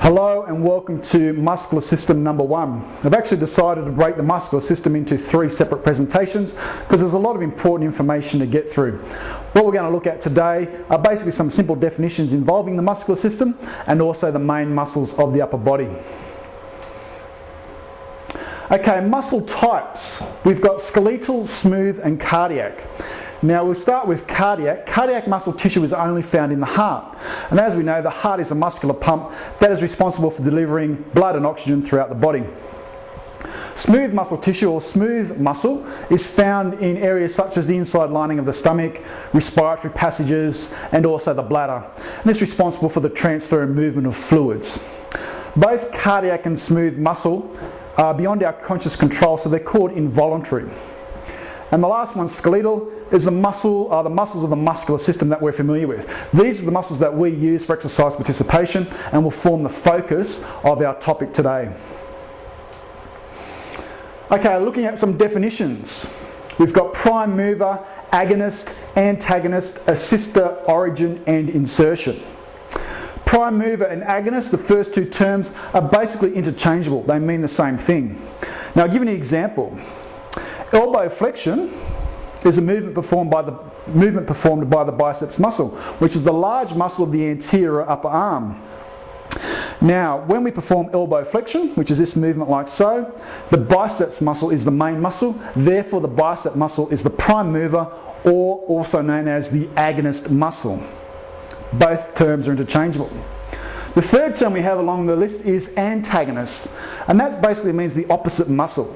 Hello and welcome to Muscular System number 1. I've actually decided to break the muscular system into 3 separate presentations because there's a lot of important information to get through. What we're going to look at today are basically some simple definitions involving the muscular system and also the main muscles of the upper body. Okay, muscle types. We've got skeletal, smooth and cardiac. Now we'll start with cardiac. Cardiac muscle tissue is only found in the heart. And as we know, the heart is a muscular pump that is responsible for delivering blood and oxygen throughout the body. Smooth muscle tissue or smooth muscle is found in areas such as the inside lining of the stomach, respiratory passages and also the bladder. And it's responsible for the transfer and movement of fluids. Both cardiac and smooth muscle are beyond our conscious control, so they're called involuntary. And the last one, skeletal, is the muscles of the muscular system that we're familiar with. These are the muscles that we use for exercise participation and will form the focus of our topic today. Okay, looking at some definitions. We've got prime mover, agonist, antagonist, assister, origin and insertion. Prime mover and agonist, the first 2 terms, are basically interchangeable. They mean the same thing. Now I'll give you an example. Elbow flexion is a movement performed by the biceps muscle, which is the large muscle of the anterior upper arm. Now, when we perform elbow flexion, which is this movement like so, the biceps muscle is the main muscle, therefore the bicep muscle is the prime mover, or also known as the agonist muscle. Both terms are interchangeable. The third term we have along the list is antagonist, and that basically means the opposite muscle.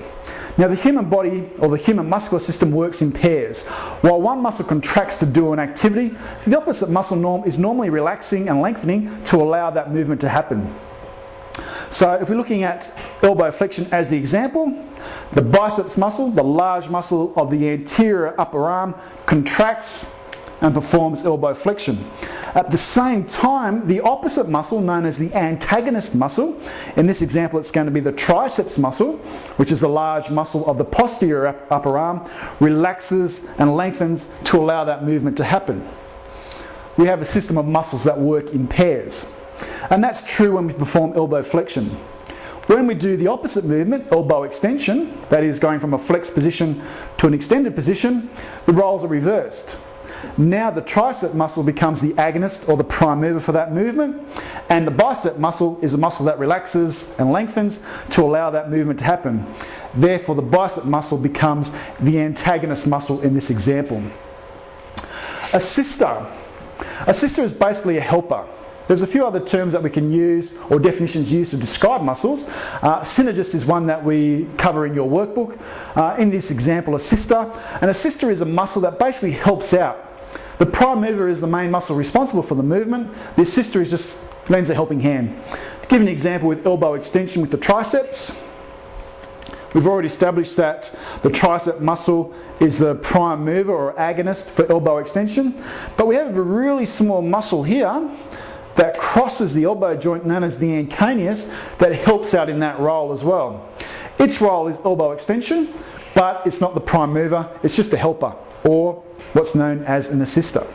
Now the human body or the human muscular system works in pairs. While one muscle contracts to do an activity, the opposite muscle is normally relaxing and lengthening to allow that movement to happen. So if we're looking at elbow flexion as the example, the biceps muscle, the large muscle of the anterior upper arm, contracts and performs elbow flexion. At the same time, the opposite muscle, known as the antagonist muscle, in this example it's going to be the triceps muscle, which is the large muscle of the posterior upper arm, relaxes and lengthens to allow that movement to happen. We have a system of muscles that work in pairs. And that's true when we perform elbow flexion. When we do the opposite movement, elbow extension, that is going from a flexed position to an extended position, the roles are reversed. Now the tricep muscle becomes the agonist or the prime mover for that movement, and the bicep muscle is a muscle that relaxes and lengthens to allow that movement to happen. Therefore the bicep muscle becomes the antagonist muscle in this example. Assister. Assister is basically a helper. There's a few other terms that we can use or definitions used to describe muscles. Synergist is one that we cover in your workbook. In this example, assister. An assister is a muscle that basically helps out. The prime mover is the main muscle responsible for the movement. The assister just lends a helping hand. To give an example with elbow extension with the triceps, we've already established that the tricep muscle is the prime mover or agonist for elbow extension, but we have a really small muscle here that crosses the elbow joint known as the anconeus that helps out in that role as well. Its role is elbow extension, but it's not the prime mover, it's just a helper, or what's known as an assister.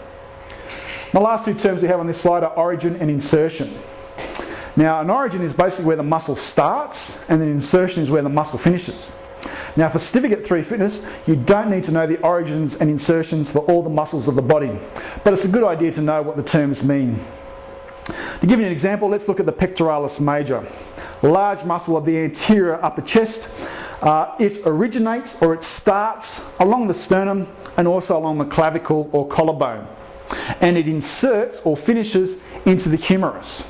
The last 2 terms we have on this slide are origin and insertion. Now an origin is basically where the muscle starts, and an insertion is where the muscle finishes. Now for Certificate 3 Fitness, you don't need to know the origins and insertions for all the muscles of the body, but it's a good idea to know what the terms mean. To give you an example, let's look at the pectoralis major, large muscle of the anterior upper chest. It originates or it starts along the sternum and also along the clavicle or collarbone, and it inserts or finishes into the humerus.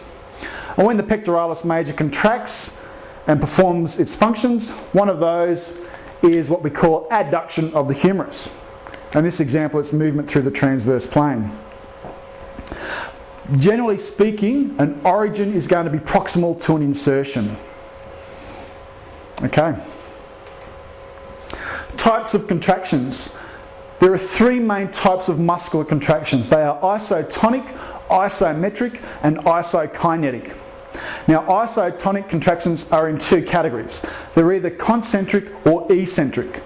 And when the pectoralis major contracts and performs its functions, one of those is what we call adduction of the humerus. In this example, it's movement through the transverse plane. Generally speaking, an origin is going to be proximal to an insertion. Okay. Types of contractions. There are 3 main types of muscular contractions. They are isotonic, isometric and isokinetic. Now isotonic contractions are in 2 categories. They're either concentric or eccentric.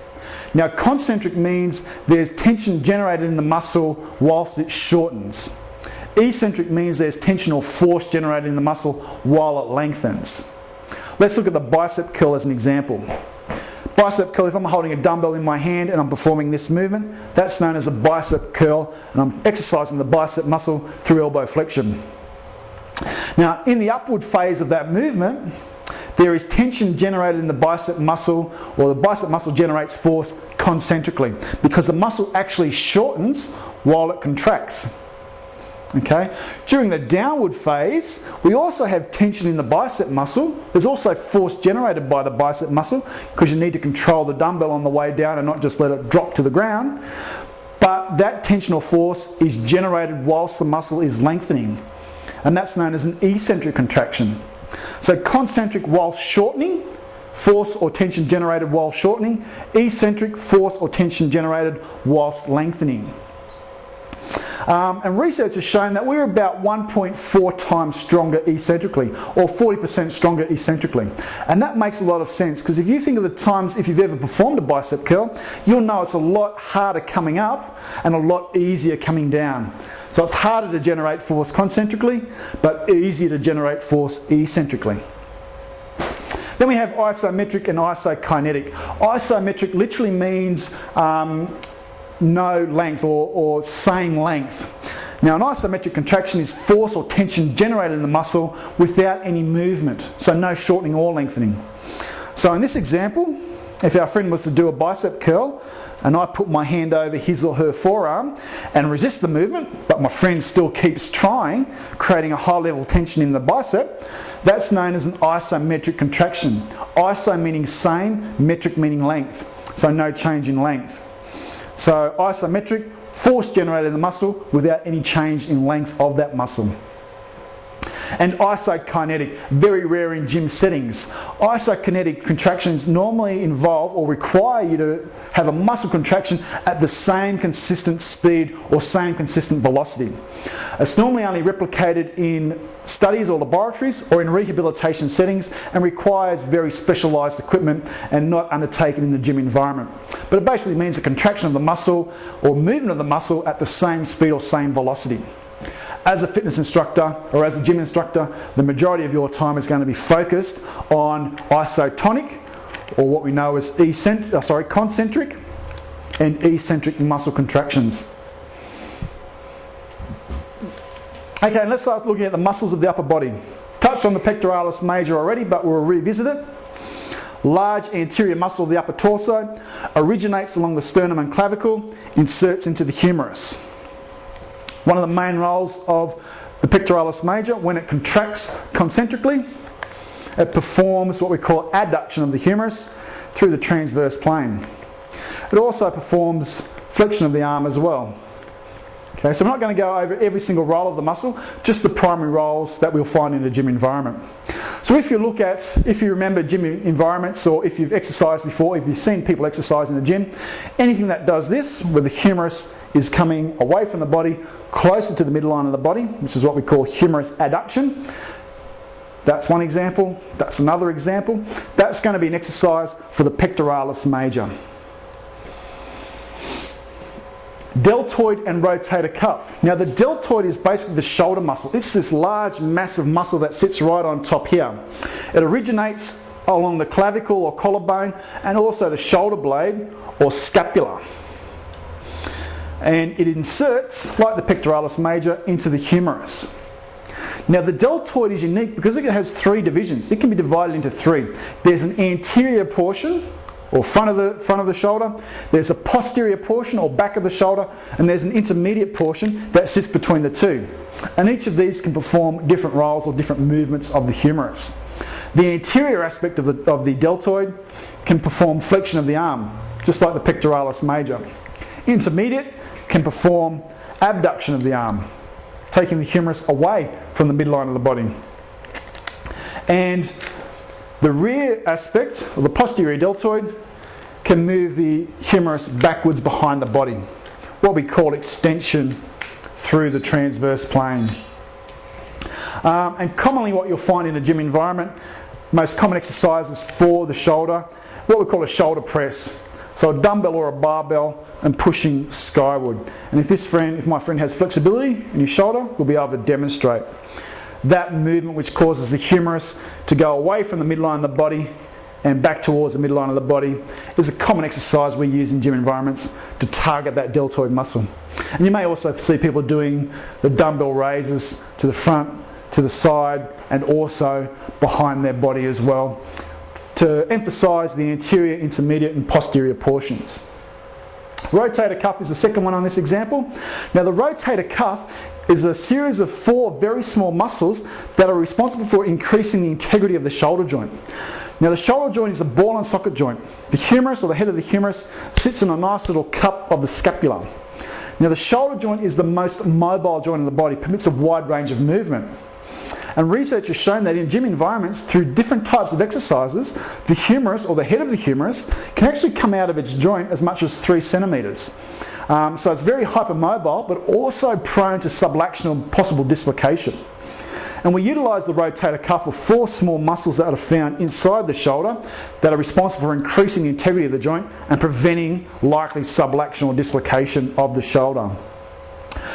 Now concentric means there's tension generated in the muscle whilst it shortens. Eccentric means there's tension or force generated in the muscle while it lengthens. Let's look at the bicep curl as an example. Bicep curl, if I'm holding a dumbbell in my hand and I'm performing this movement, that's known as a bicep curl, and I'm exercising the bicep muscle through elbow flexion. Now, in the upward phase of that movement, there is tension generated in the bicep muscle, or the bicep muscle generates force concentrically, because the muscle actually shortens while it contracts. Okay? During the downward phase, we also have tension in the bicep muscle. There's also force generated by the bicep muscle, because you need to control the dumbbell on the way down and not just let it drop to the ground. But that tensional force is generated whilst the muscle is lengthening, and that's known as an eccentric contraction. So concentric whilst shortening, force or tension generated while shortening; eccentric, force or tension generated whilst lengthening. And research has shown that we're about 1.4 times stronger eccentrically, or 40% stronger eccentrically. And that makes a lot of sense, because if you think of the times, if you've ever performed a bicep curl, you'll know it's a lot harder coming up and a lot easier coming down. So it's harder to generate force concentrically, but easier to generate force eccentrically. Then we have isometric and isokinetic. Isometric literally means no length, or same length. Now, an isometric contraction is force or tension generated in the muscle without any movement, so no shortening or lengthening. So in this example, if our friend was to do a bicep curl and I put my hand over his or her forearm and resist the movement, but my friend still keeps trying, creating a high level of tension in the bicep, that's known as an isometric contraction. Iso meaning same, metric meaning length, so no change in length. So isometric, force generated in the muscle without any change in length of that muscle. And isokinetic, very rare in gym settings. Isokinetic contractions normally involve or require you to have a muscle contraction at the same consistent speed or same consistent velocity. It's normally only replicated in studies or laboratories or in rehabilitation settings, and requires very specialised equipment and not undertaken in the gym environment. But it basically means a contraction of the muscle or movement of the muscle at the same speed or same velocity. As a fitness instructor or as a gym instructor, the majority of your time is going to be focused on isotonic, or what we know as concentric and eccentric muscle contractions. Okay, and let's start looking at the muscles of the upper body. Touched on the pectoralis major already, but we'll revisit it. Large anterior muscle of the upper torso, originates along the sternum and clavicle, inserts into the humerus. One of the main roles of the pectoralis major, when it contracts concentrically, it performs what we call adduction of the humerus through the transverse plane. It also performs flexion of the arm as well. Okay, so we're not going to go over every single role of the muscle, just the primary roles that we'll find in a gym environment. So if you remember gym environments, or if you've exercised before, if you've seen people exercise in the gym, anything that does this, where the humerus is coming away from the body, closer to the midline of the body, which is what we call humerus adduction. That's one example, that's another example. That's going to be an exercise for the pectoralis major. Deltoid and rotator cuff. Now the deltoid is basically the shoulder muscle. It's this large, massive muscle that sits right on top here. It originates along the clavicle or collarbone, and also the shoulder blade or scapula. And it inserts, like the pectoralis major, into the humerus. Now the deltoid is unique because it has three divisions. It can be divided into three. There's an anterior portion, or front of the shoulder. There's a posterior portion, or back of the shoulder, and there's an intermediate portion that sits between the two. And each of these can perform different roles or different movements of the humerus. The anterior aspect of the deltoid can perform flexion of the arm, just like the pectoralis major. Intermediate can perform abduction of the arm, taking the humerus away from the midline of the body. And the rear aspect, or the posterior deltoid, can move the humerus backwards behind the body, what we call extension through the transverse plane. And commonly what you'll find in a gym environment, most common exercises for the shoulder, what we call a shoulder press. So a dumbbell or a barbell and pushing skyward. And if my friend has flexibility in his shoulder, we'll be able to demonstrate that movement which causes the humerus to go away from the midline of the body and back towards the midline of the body is a common exercise we use in gym environments to target that deltoid muscle. And you may also see people doing the dumbbell raises to the front, to the side, and also behind their body as well, to emphasise the anterior, intermediate and posterior portions. Rotator cuff is the second one on this example. Now the rotator cuff is a series of 4 very small muscles that are responsible for increasing the integrity of the shoulder joint. Now the shoulder joint is a ball and socket joint. The humerus, or the head of the humerus, sits in a nice little cup of the scapula. Now the shoulder joint is the most mobile joint in the body, permits a wide range of movement. And research has shown that in gym environments, through different types of exercises, the humerus, or the head of the humerus, can actually come out of its joint as much as 3 centimetres. So it's very hypermobile, but also prone to subluxation and possible dislocation. And we utilise the rotator cuff with 4 small muscles that are found inside the shoulder that are responsible for increasing the integrity of the joint and preventing likely subluxation or dislocation of the shoulder.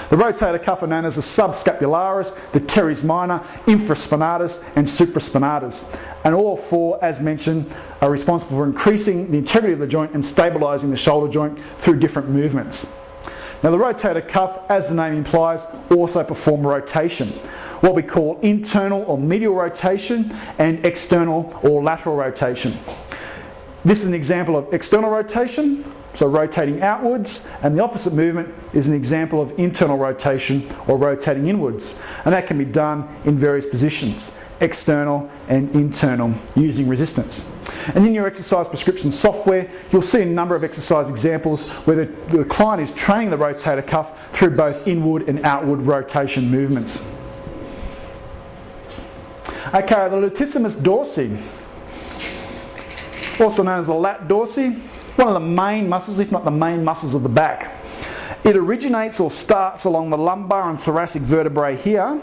The rotator cuff are known as the subscapularis, the teres minor, infraspinatus and supraspinatus. And all 4, as mentioned, are responsible for increasing the integrity of the joint and stabilising the shoulder joint through different movements. Now the rotator cuff, as the name implies, also perform rotation, what we call internal or medial rotation and external or lateral rotation. This is an example of external rotation, so rotating outwards, and the opposite movement is an example of internal rotation or rotating inwards. And that can be done in various positions, external and internal, using resistance. And in your exercise prescription software, you'll see a number of exercise examples where the client is training the rotator cuff through both inward and outward rotation movements. Okay, the Latissimus Dorsi, also known as the lat dorsi, one of the main muscles, if not the main muscles of the back. It originates or starts along the lumbar and thoracic vertebrae here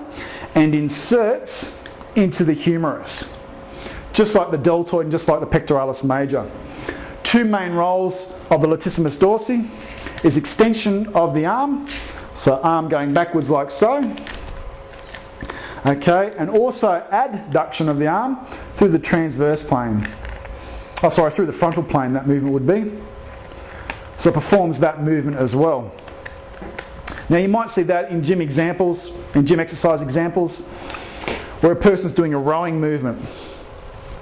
and inserts into the humerus, just like the deltoid and just like the pectoralis major. 2 main roles of the Latissimus dorsi is extension of the arm, so arm going backwards like so, okay, and also adduction of the arm through the transverse plane. Through the frontal plane that movement would be. So it performs that movement as well. Now you might see that in gym examples, in gym exercise examples, where a person's doing a rowing movement.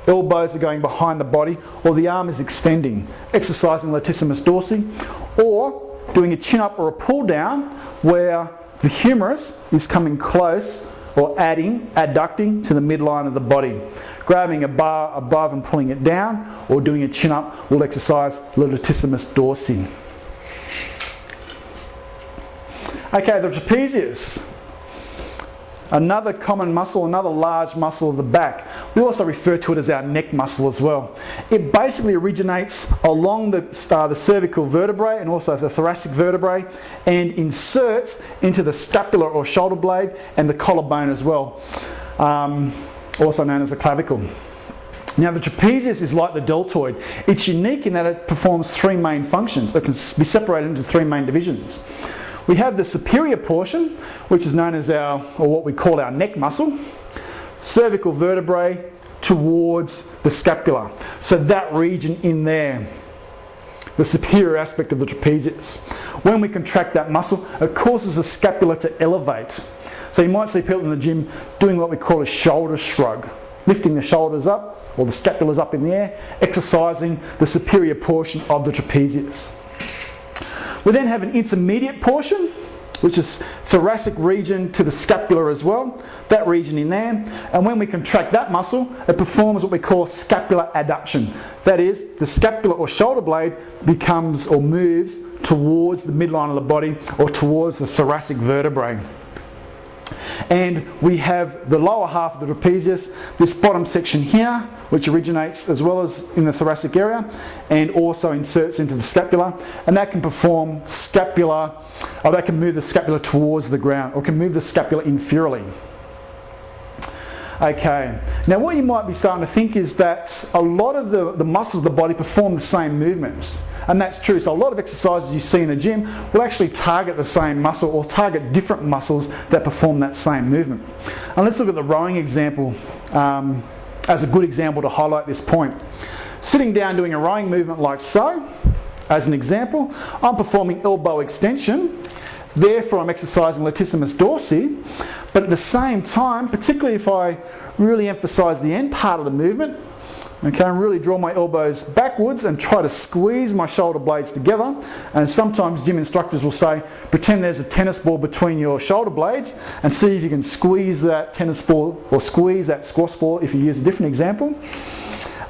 Elbows are going behind the body, or the arm is extending, exercising Latissimus dorsi, or doing a chin-up or a pull-down where the humerus is coming close or adducting to the midline of the body. Grabbing a bar above and pulling it down, or doing a chin-up will exercise the Latissimus dorsi. Okay, the trapezius. Another common muscle, another large muscle of the back. We also refer to it as our neck muscle as well. It basically originates along the cervical vertebrae and also the thoracic vertebrae and inserts into the scapula or shoulder blade and the collarbone as well, also known as the clavicle. Now the trapezius is like the deltoid. It's unique in that it performs 3 main functions. It can be separated into 3 main divisions. We have the superior portion, which is known as what we call our neck muscle, cervical vertebrae towards the scapula. So that region in there, the superior aspect of the trapezius. When we contract that muscle, it causes the scapula to elevate. So you might see people in the gym doing what we call a shoulder shrug, lifting the shoulders up or the scapulas up in the air, exercising the superior portion of the trapezius. We then have an intermediate portion, which is thoracic region to the scapula as well, that region in there. And when we contract that muscle, it performs what we call scapular adduction. That is, the scapula or shoulder blade becomes or moves towards the midline of the body or towards the thoracic vertebrae. And we have the lower half of the trapezius, this bottom section here, which originates as well as in the thoracic area and also inserts into the scapula, and that can perform scapular, or that can move the scapula towards the ground or can move the scapula inferiorly. Okay, now what you might be starting to think is that a lot of the muscles of the body perform the same movements. And that's true. So a lot of exercises you see in the gym will actually target the same muscle or target different muscles that perform that same movement. And let's look at the rowing example as a good example to highlight this point. Sitting down doing a rowing movement like so, as an example, I'm performing elbow extension, therefore I'm exercising latissimus dorsi, but at the same time, particularly if I really emphasise the end part of the movement, okay, and really draw my elbows backwards and try to squeeze my shoulder blades together. And sometimes gym instructors will say, pretend there's a tennis ball between your shoulder blades and see if you can squeeze that tennis ball or squeeze that squash ball if you use a different example.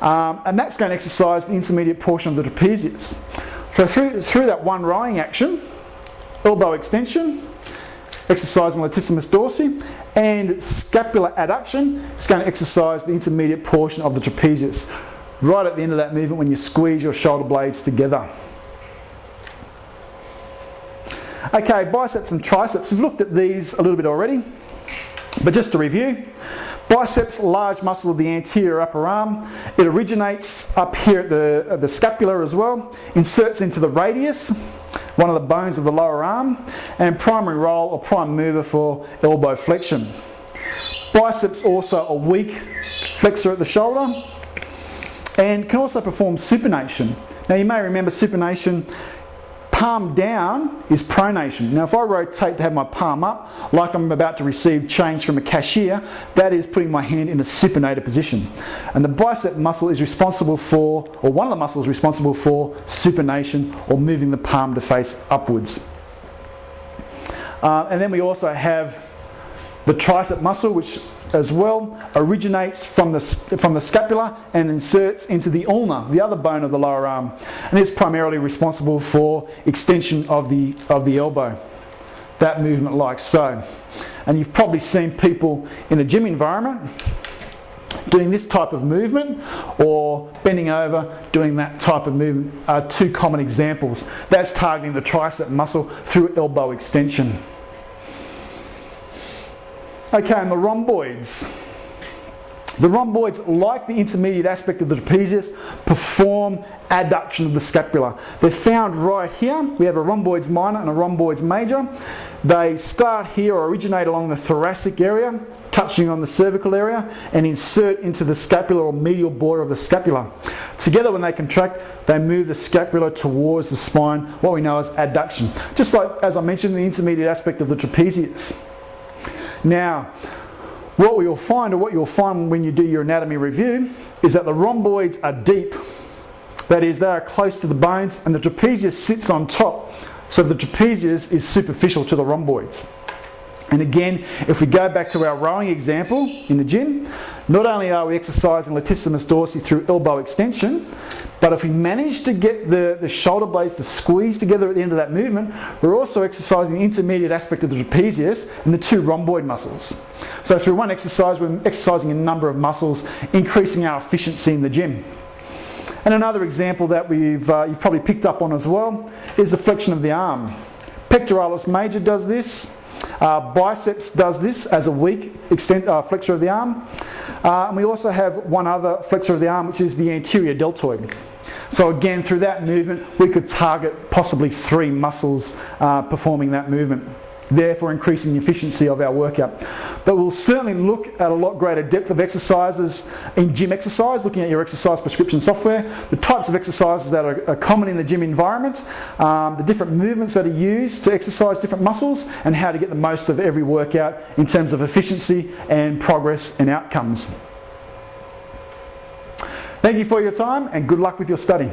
And that's going to exercise the intermediate portion of the trapezius. So through that one rowing action, elbow extension, exercising latissimus dorsi, and scapular adduction is going to exercise the intermediate portion of the trapezius, right at the end of that movement when you squeeze your shoulder blades together. Okay, biceps and triceps, we've looked at these a little bit already, but just to review, biceps, large muscle of the anterior upper arm. It originates up here at the scapula as well, inserts into the radius, one of the bones of the lower arm, and primary role or prime mover for elbow flexion. Biceps also a weak flexor at the shoulder and can also perform supination. Now you may remember supination, palm down is pronation. Now if I rotate to have my palm up, like I'm about to receive change from a cashier, that is putting my hand in a supinated position. And the bicep muscle is responsible for, or one of the muscles responsible for supination or moving the palm to face upwards. And then we also have the tricep muscle, which as well originates from the scapula and inserts into the ulna, the other bone of the lower arm, and is primarily responsible for extension of the elbow. That movement like so. And you've probably seen people in a gym environment doing this type of movement or bending over doing that type of movement are two common examples. That's targeting the tricep muscle through elbow extension. Okay, and the rhomboids. The rhomboids, like the intermediate aspect of the trapezius, perform adduction of the scapula. They're found right here. We have a rhomboids minor and a rhomboids major. They start here or originate along the thoracic area, touching on the cervical area, and insert into the scapula or medial border of the scapula. Together when they contract, they move the scapula towards the spine, what we know as adduction. Just like, as I mentioned, the intermediate aspect of the trapezius. Now, what you'll find when you do your anatomy review is that the rhomboids are deep. That is, they are close to the bones and the trapezius sits on top. So the trapezius is superficial to the rhomboids. And again, if we go back to our rowing example in the gym, not only are we exercising latissimus dorsi through elbow extension, but if we manage to get the shoulder blades to squeeze together at the end of that movement, we're also exercising the intermediate aspect of the trapezius and the two rhomboid muscles. So through one exercise, we're exercising a number of muscles, increasing our efficiency in the gym. And another example that you've probably picked up on as well is the flexion of the arm. Pectoralis major does this. Biceps does this as a weak flexor of the arm. And we also have one other flexor of the arm, which is the anterior deltoid. So again, through that movement, we could target possibly 3 muscles performing that movement, therefore increasing the efficiency of our workout. But we'll certainly look at a lot greater depth of exercises in gym exercise, looking at your exercise prescription software, the types of exercises that are common in the gym environment, the different movements that are used to exercise different muscles, and how to get the most of every workout in terms of efficiency and progress and outcomes. Thank you for your time and good luck with your study.